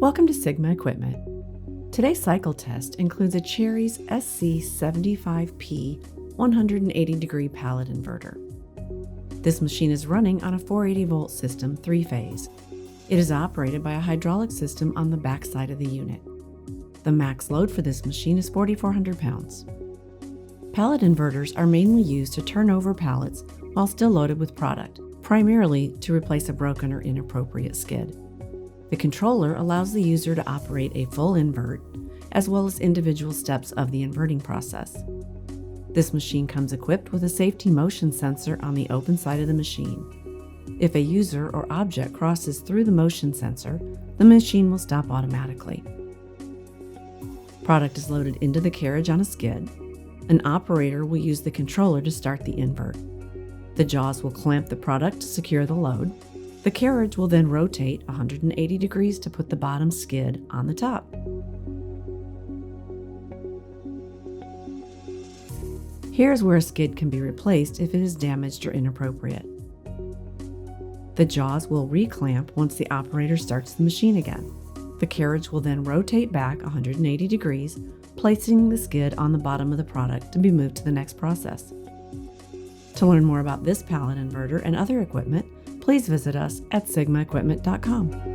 Welcome to Sigma Equipment. Today's cycle test includes a Cherry's SC75P 180 degree pallet inverter. This machine is running on a 480 volt system 3-phase. It is operated by a hydraulic system on the back side of the unit. The max load for this machine is 4,400 pounds. Pallet inverters are mainly used to turn over pallets while still loaded with product, primarily to replace a broken or inappropriate skid. The controller allows the user to operate a full invert, as well as individual steps of the inverting process. This machine comes equipped with a safety motion sensor on the open side of the machine. If a user or object crosses through the motion sensor, the machine will stop automatically. Product is loaded into the carriage on a skid. An operator will use the controller to start the invert. The jaws will clamp the product to secure the load. The carriage will then rotate 180 degrees to put the bottom skid on the top. Here's where a skid can be replaced if it is damaged or inappropriate. The jaws will reclamp once the operator starts the machine again. The carriage will then rotate back 180 degrees, placing the skid on the bottom of the product to be moved to the next process. To learn more about this pallet inverter and other equipment, please visit us at sigmaequipment.com.